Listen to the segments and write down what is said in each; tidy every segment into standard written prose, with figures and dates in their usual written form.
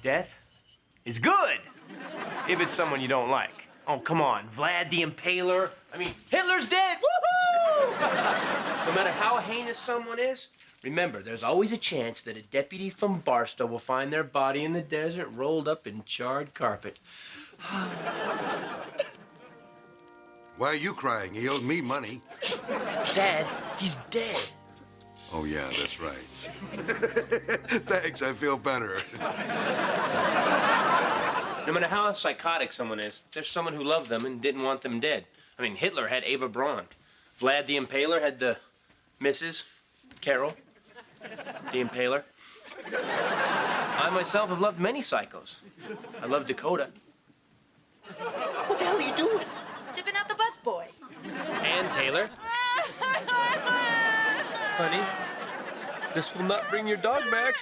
Death is good if it's someone you don't like. Oh, come on, Vlad the Impaler. I mean, Hitler's dead. Woohoo! No matter how heinous someone is, remember, there's always a chance that a deputy from Barstow will find their body in the desert rolled up in charred carpet. Why are you crying? He owed me money. Dad, he's dead. Oh, yeah, that's right. Thanks, I feel better. No matter how psychotic someone is, there's someone who loved them and didn't want them dead. I mean, Hitler had Eva Braun. Vlad the Impaler had the Mrs. Carol the Impaler. I myself have loved many psychos. I love Dakota. What the hell are you doing? Tipping out the busboy. And Taylor. Honey, this will not bring your dog back.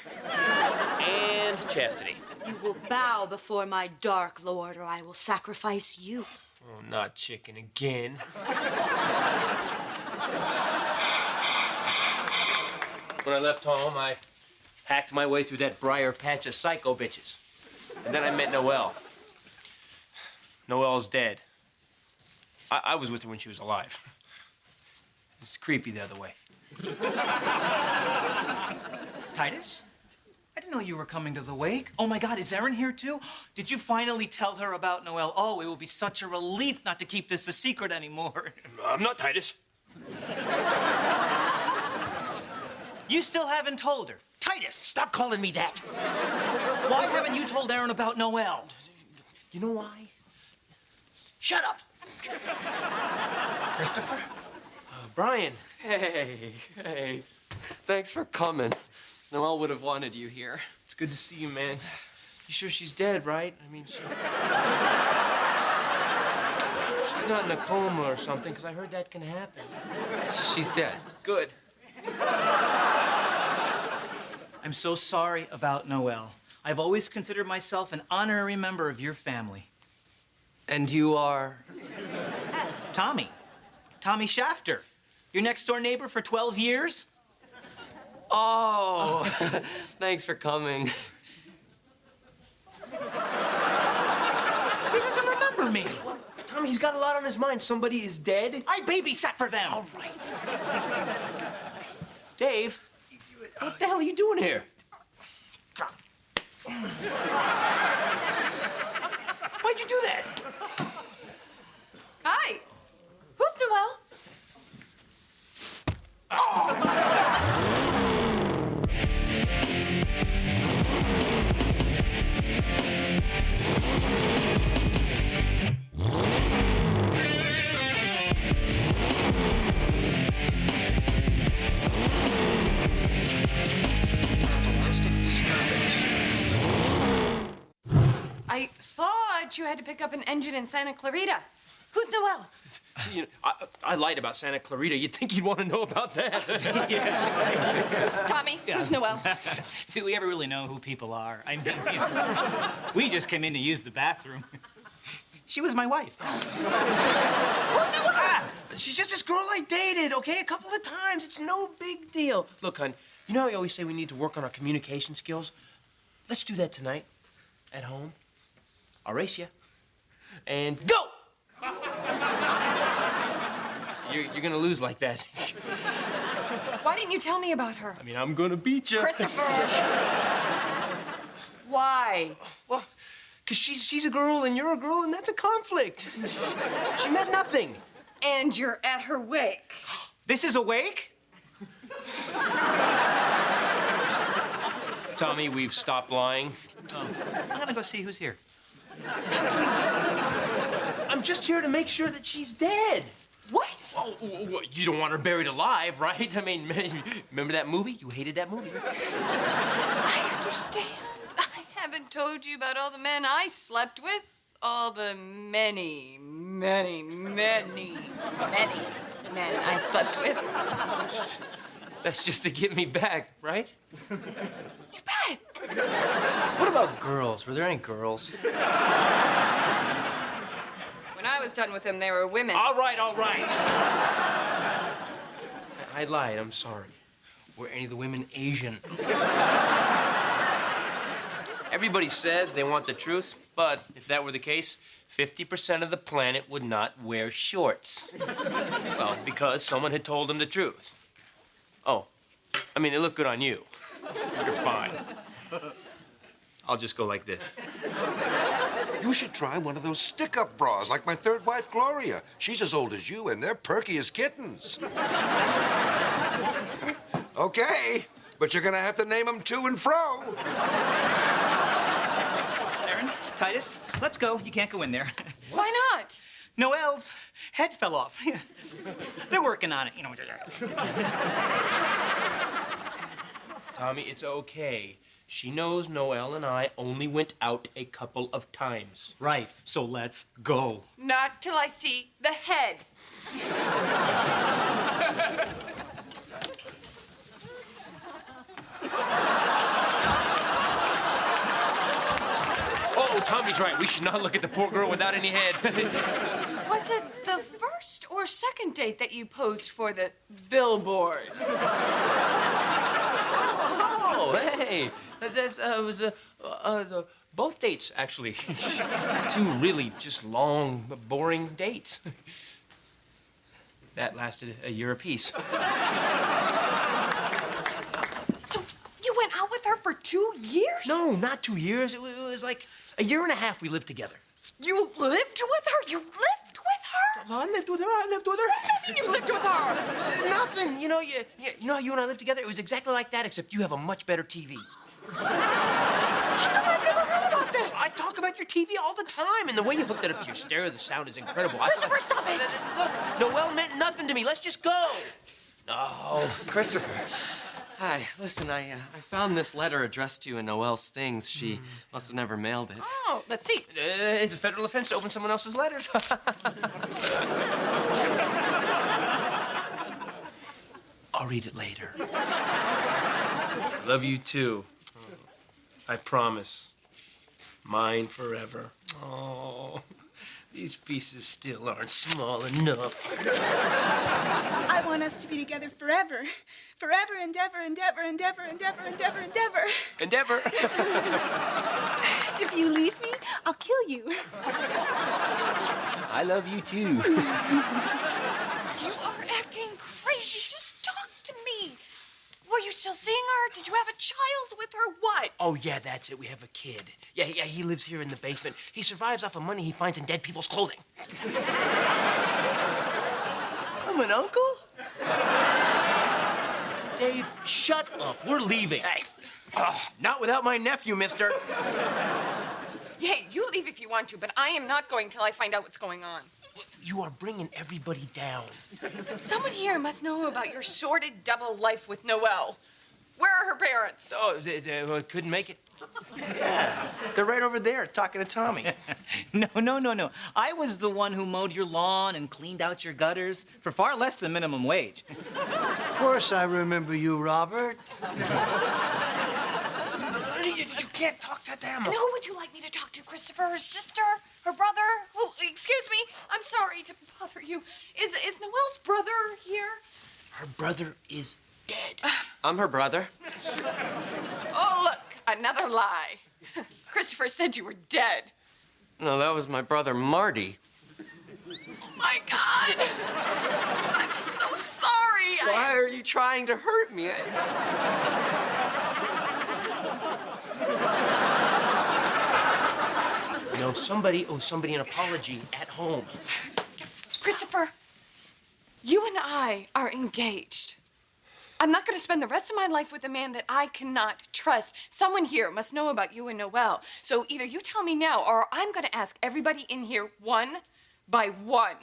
And Chastity. You will bow before my dark lord, or I will sacrifice you. Oh, not chicken again. When I left home, I hacked my way through that briar patch of psycho bitches. And then I met Noelle. Noelle's dead. I was with her when she was alive. It's creepy the other way. Titus? I didn't know you were coming to the wake. Oh, my God, is Erin here, too? Did you finally tell her about Noelle? Oh, it will be such a relief not to keep this a secret anymore. I'm not Titus. You still haven't told her. Titus! Stop calling me that. Why haven't you told Erin about Noelle? You know why? Shut up! Christopher? Brian. Hey. Thanks for coming. Noelle would have wanted you here. It's good to see you, man. You sure she's dead, right? I mean, she's not in a coma or something, because I heard that can happen. She's dead. Good. I'm so sorry about Noelle. I've always considered myself an honorary member of your family. And you are? Tommy. Tommy Shafter. Your next-door neighbor for 12 years? Oh, thanks for coming. He doesn't remember me. Tom, he's got a lot on his mind. Somebody is dead. I babysat for them. All right. Dave, what the hell are you doing here? Why'd you do that? Hi. Who's Noelle? I thought you had to pick up an engine in Santa Clarita. Who's Noelle? You know, I lied about Santa Clarita. You'd think you'd want to know about that. Tommy, who's Noelle? Do we ever really know who people are? I mean, we just came in to use the bathroom. She was my wife. Who's Noelle? She's just this girl I dated, okay? A couple of times. It's no big deal. Look, hon, you know how I always say we need to work on our communication skills? Let's do that tonight at home. I'll race you. And go! You're gonna lose like that. Why didn't you tell me about her? I mean, I'm gonna beat you. Christopher! Why? Well, because she's a girl and you're a girl, and that's a conflict. She meant nothing. And you're at her wake. This is a wake? Tommy, we've stopped lying. Oh, I'm gonna go see who's here. I'm just here to make sure that she's dead. What? Oh, you don't want her buried alive, right? I mean, remember that movie? You hated that movie. I understand. I haven't told you about all the men I slept with. All the many men I slept with. That's just to get me back, right? You bet. What about girls? Were there any girls? When I was done with them, they were women. All right. I lied. I'm sorry. Were any of the women Asian? Everybody says they want the truth, but if that were the case, 50% of the planet would not wear shorts. Well, because someone had told them the truth. Oh, I mean, they look good on you. You're fine. I'll just go like this. You should try one of those stick-up bras like my third wife, Gloria. She's as old as you, and they're perky as kittens. Okay, but you're gonna have to name them to and fro. Erin, Titus, let's go. You can't go in there. Why not? Noelle's head fell off. They're working on it, you know. Tommy, it's okay. She knows Noelle and I only went out a couple of times. Right, so let's go. Not till I see the head. Oh, Tommy's right. We should not look at the poor girl without any head. Was it the first or second date that you posed for the billboard? Oh, hey. That was both dates, actually. Two really just long, boring dates. That lasted a year apiece. So you went out with her for 2 years? No, not 2 years. It was like a year and a half we lived together. You lived with her? You lived with her? Well, I lived with her. What does that mean, you lived with her? Nothing. You know how you and I lived together? It was exactly like that, except you have a much better TV. How come I've never heard about this? I talk about your TV all the time, and the way you hooked it up to your stereo, the sound is incredible. Christopher, stop it! Look, Noelle meant nothing to me. Let's just go. Oh, Christopher. Hi, listen, I found this letter addressed to you in Noelle's things. She must have never mailed it. Oh, let's see. It's a federal offense to open someone else's letters. I'll read it later. Love you too. I promise. Mine forever. Oh, these pieces still aren't small enough. I want us to be together forever. Forever and ever and ever and ever and ever and ever and ever. Endeavor. If you leave me, I'll kill you. I love you too. You are acting crazy. Just talk to me. Were you still seeing her? Did you have a child with her? What? Oh, yeah, that's it. We have a kid. Yeah, he lives here in the basement. He survives off of money he finds in dead people's clothing. I'm an uncle? Dave, shut up. We're leaving. Hey, not without my nephew, mister. Hey, you leave if you want to, but I am not going till I find out what's going on. You are bringing everybody down. Someone here must know about your sordid double life with Noelle. Where are her parents? Oh, they couldn't make it. Yeah, they're right over there talking to Tommy. No. I was the one who mowed your lawn and cleaned out your gutters for far less than minimum wage. Of course I remember you, Robert. You can't talk to them. And who would you like me to talk to, Christopher? Her sister? Her brother? Oh, excuse me. I'm sorry to bother you. Is Noelle's brother here? Her brother is dead. I'm her brother. Oh, look, another lie. Christopher said you were dead. No, that was my brother, Marty. My God. I'm so sorry. Why are you trying to hurt me? No, somebody owes somebody an apology at home. Christopher, you and I are engaged. I'm not going to spend the rest of my life with a man that I cannot trust. Someone here must know about you and Noelle. So either you tell me now, or I'm going to ask everybody in here one by one.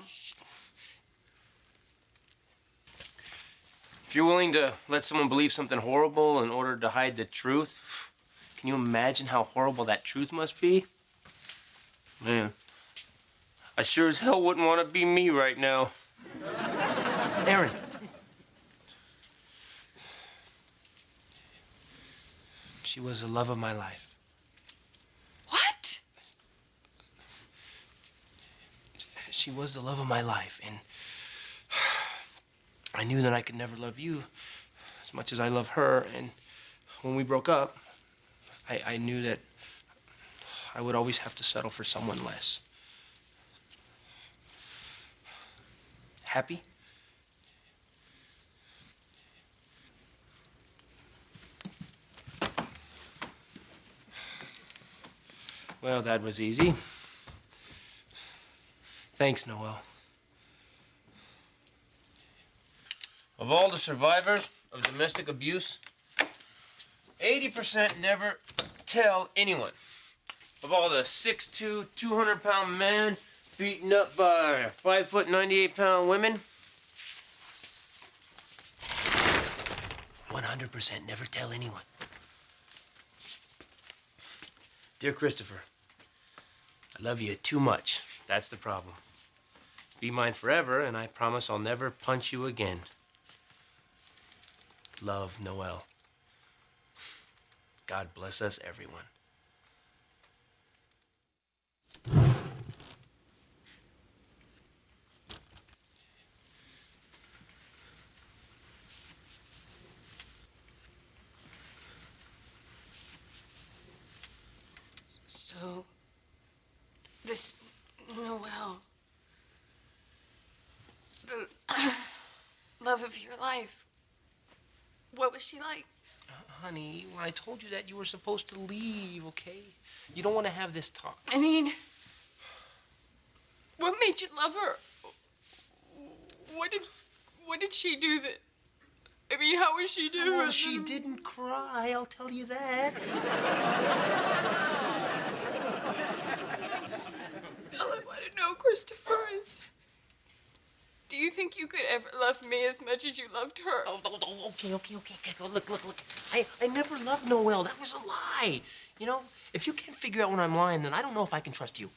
If you're willing to let someone believe something horrible in order to hide the truth, can you imagine how horrible that truth must be? Man, I sure as hell wouldn't want to be me right now. Erin. She was the love of my life. What? She was the love of my life, and I knew that I could never love you as much as I love her, and when we broke up, I knew that I would always have to settle for someone less. Happy? Well, that was easy. Thanks, Noelle. Of all the survivors of domestic abuse, 80% never tell anyone. Of all the 6'2", 200-pound men beaten up by 5 foot 98-pound women, 100% never tell anyone. Dear Christopher, I love you too much. That's the problem. Be mine forever, and I promise I'll never punch you again. Love, Noelle. God bless us, everyone. So, this Noelle, the love of your life, what was she like? Honey, when I told you that, you were supposed to leave, okay? You don't want to have this talk. I mean, what made you love her? What did she do that? I mean, how was she doing? Well, she didn't cry, I'll tell you that. All I want to know, Christopher, is do you think you could ever love me as much as you loved her? Oh, okay. Look. I never loved Noelle. That was a lie. You know, if you can't figure out when I'm lying, then I don't know if I can trust you.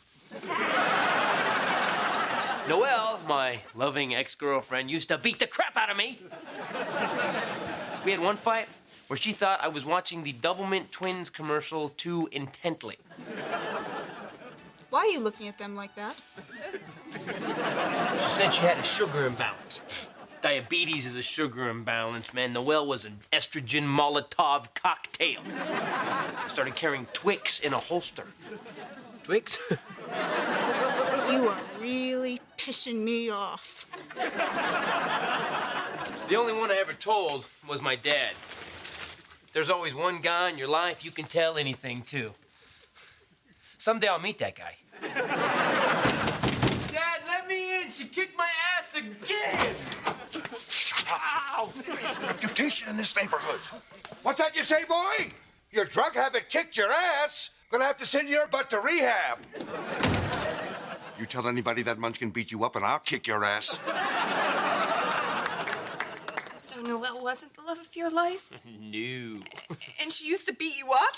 Noelle, my loving ex-girlfriend, used to beat the crap out of me. We had one fight where she thought I was watching the Doublemint Twins commercial too intently. Why are you looking at them like that? She said she had a sugar imbalance. Diabetes is a sugar imbalance, man. Noelle was an estrogen Molotov cocktail. I started carrying Twix in a holster. Twix? You are really pissing me off. The only one I ever told was my dad. There's always one guy in your life you can tell anything to. Someday I'll meet that guy. Dad, let me in. She kicked my ass again. Shut up. Ow. Reputation in this neighborhood. What's that you say, boy? Your drug habit kicked your ass. Gonna have to send your butt to rehab. You tell anybody that munchkin beat you up and I'll kick your ass. So Noelle wasn't the love of your life? No. And she used to beat you up?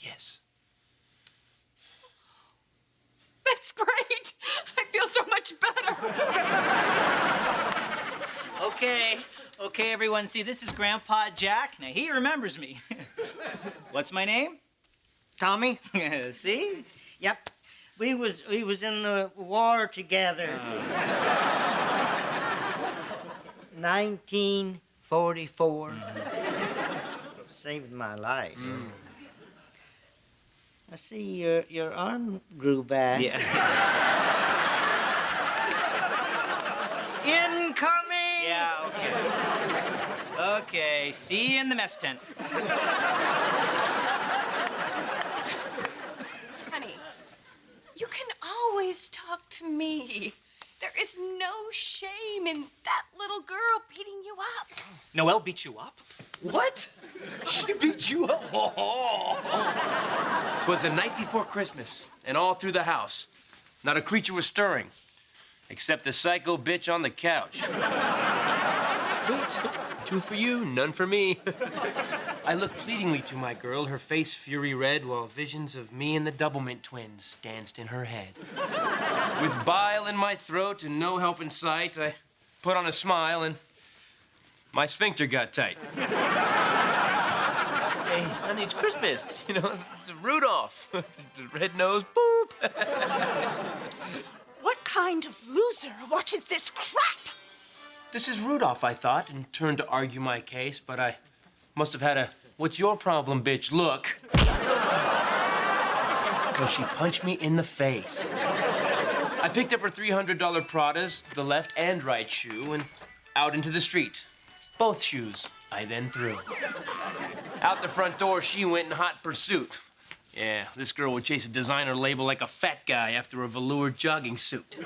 Yes. That's great. I feel so much better. Okay, everyone. See, this is Grandpa Jack. Now, he remembers me. What's my name? Tommy? See? Yep. We was in the war together. 1944. Saved my life. I see your arm grew back. Yeah. Incoming! Yeah, okay. Okay, see you in the mess tent. Honey, you can always talk to me. There is no shame in that little girl beating you up. Noelle beat you up? What? She beat you up? It was the night before Christmas, and all through the house, not a creature was stirring, except the psycho bitch on the couch. Two for you, none for me. I looked pleadingly to my girl, her face fury red, while visions of me and the Doublemint Twins danced in her head. With bile in my throat and no help in sight, I put on a smile and my sphincter got tight. Hey, honey, it's Christmas. You know, the Rudolph. The red nose, boop. What kind of loser watches this crap? This is Rudolph, I thought, and turned to argue my case, but I must have had a "what's your problem, bitch" look. Because she punched me in the face. I picked up her $300 Pradas, the left and right shoe, and out into the street. Both shoes I then threw. Out the front door, she went in hot pursuit. Yeah, this girl would chase a designer label like a fat guy after a velour jogging suit.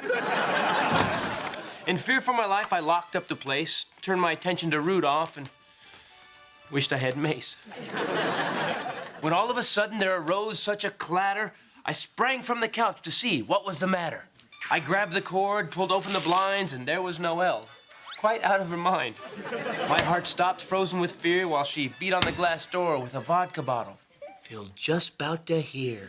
In fear for my life, I locked up the place, turned my attention to Rudolph, and wished I had mace. When all of a sudden there arose such a clatter, I sprang from the couch to see what was the matter. I grabbed the cord, pulled open the blinds, and there was Noelle, quite out of her mind. My heart stopped, frozen with fear, while she beat on the glass door with a vodka bottle, filled just about to here.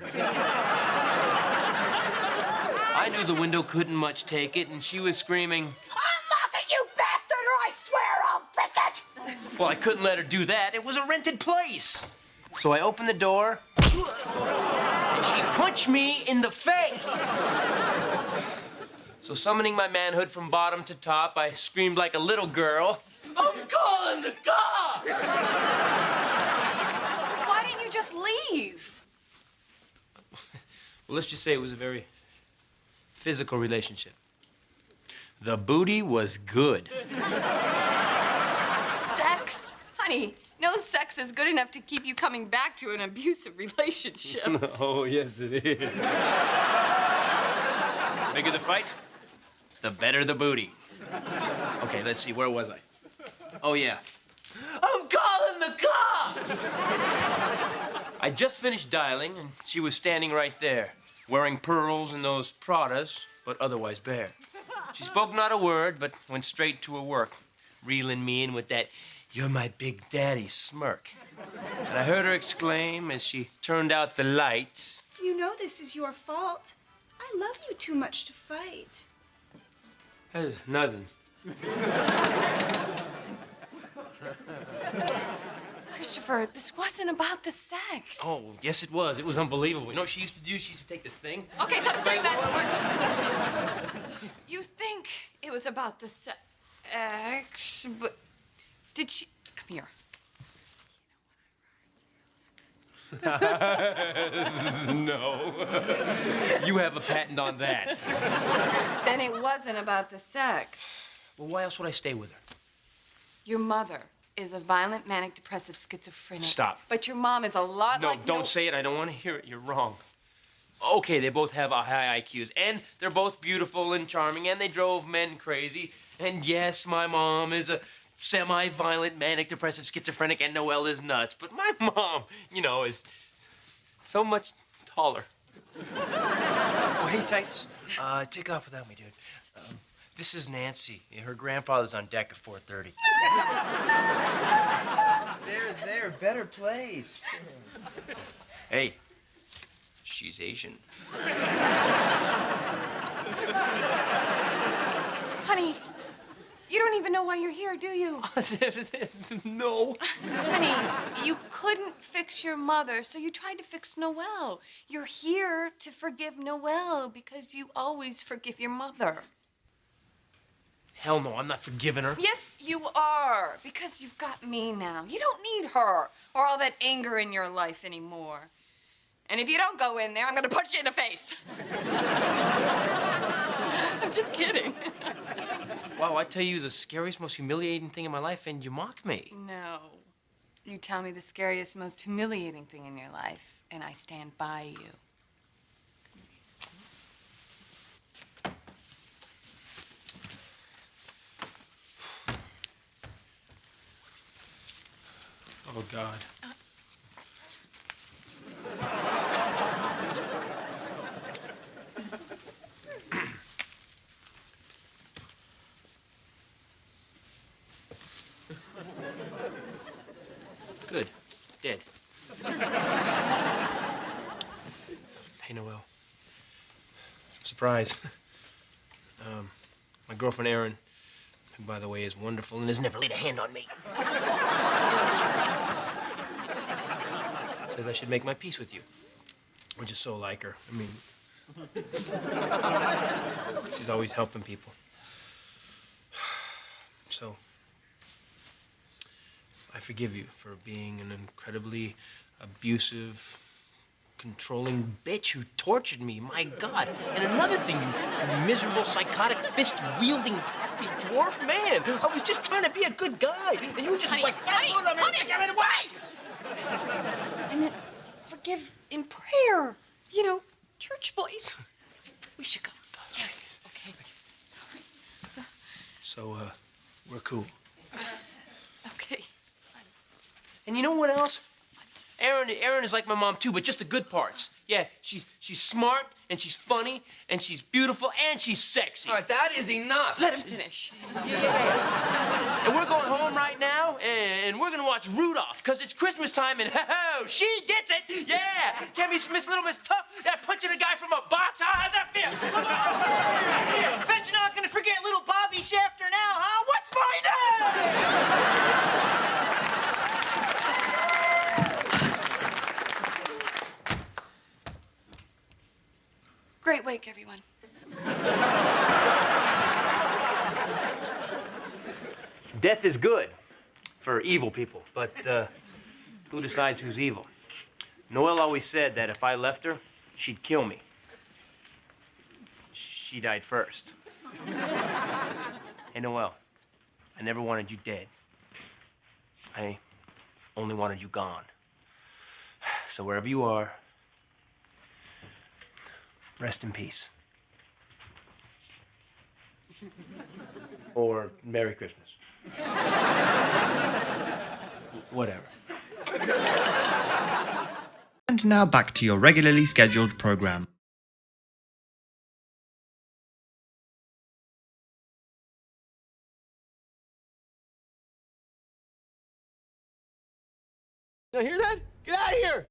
I knew the window couldn't much take it, and she was screaming, Unlock it, you bastard, or I swear I'll break it! well, I couldn't let her do that. It was a rented place. So I opened the door, and she punched me in the face. So summoning my manhood from bottom to top, I screamed like a little girl, I'm calling the cops! Why didn't you just leave? Well, let's just say it was a very physical relationship. The booty was good. Sex? Honey, no sex is good enough to keep you coming back to an abusive relationship. Oh, yes, it is. The bigger the fight, the better the booty. Okay, let's see, where was I? Oh, yeah. I'm calling the cops! I just finished dialing, and she was standing right there, wearing pearls and those Pradas, but otherwise bare. She spoke not a word, but went straight to her work, reeling me in with that "you're my big daddy" smirk. And I heard her exclaim as she turned out the light, You know this is your fault. I love you too much to fight. "There's nothing." Christopher, this wasn't about the sex. Oh, yes, it was. It was unbelievable. You know what she used to do? She used to take this thing. Okay, stop saying that. You think it was about the sex, but did she... Come here. No. You have a patent on that. Then it wasn't about the sex. Well, why else would I stay with her? Your mother is a violent, manic, depressive, schizophrenic. Stop. But your mom is a lot No, like... don't say it. I don't want to hear it. You're wrong. Okay, they both have high IQs, and they're both beautiful and charming, and they drove men crazy. And yes, my mom is a semi-violent, manic, depressive, schizophrenic, and Noelle is nuts. But my mom, you know, is so much taller. Oh, hey, Titus. Take off without me, dude. This is Nancy. Her grandfather's on deck at 4:30. There. Better place. Hey, she's Asian. Honey, you don't even know why you're here, do you? No. Honey, you couldn't fix your mother, so you tried to fix Noelle. You're here to forgive Noelle because you always forgive your mother. Hell no, I'm not forgiving her. Yes, you are, because you've got me now. You don't need her or all that anger in your life anymore. And if you don't go in there, I'm gonna punch you in the face. I'm just kidding. Wow, I tell you the scariest, most humiliating thing in my life, and you mock me. No. You tell me the scariest, most humiliating thing in your life, and I stand by you. Oh, God. Good. Dead. Hey, Noelle. Surprise. My girlfriend, Erin, who, by the way, is wonderful and has never laid a hand on me, says I should make my peace with you. We're just so like her. I mean, she's always helping people. So, I forgive you for being an incredibly abusive, controlling bitch who tortured me. My God. And another thing, you miserable, psychotic, fist-wielding, crafty dwarf man. I was just trying to be a good guy, and you were just Honey, like, get it away! I meant forgive in prayer. You know, church boys. We should go. Yeah. Okay. Sorry. So, we're cool. Okay. And you know what else? Erin is like my mom too, but just the good parts. Yeah, she's smart, and she's funny, and she's beautiful, and she's sexy. All right, that is enough. Let him finish. Yeah. And we're going home right now, and we're gonna watch Rudolph, because it's Christmas time, and ho-ho, she gets it! Yeah! Can't be Little Miss Tough, punching a guy from a box. How's that feel? Bet you're not gonna forget little Bobby Shafter now, huh? What's my name? Great wake, everyone. Death is good for evil people, but who decides who's evil? Noelle always said that if I left her, she'd kill me. She died first. Hey, Noelle, I never wanted you dead. I only wanted you gone. So wherever you are, rest in peace. Or Merry Christmas. Whatever. And now back to your regularly scheduled program. Now hear that? Get out of here!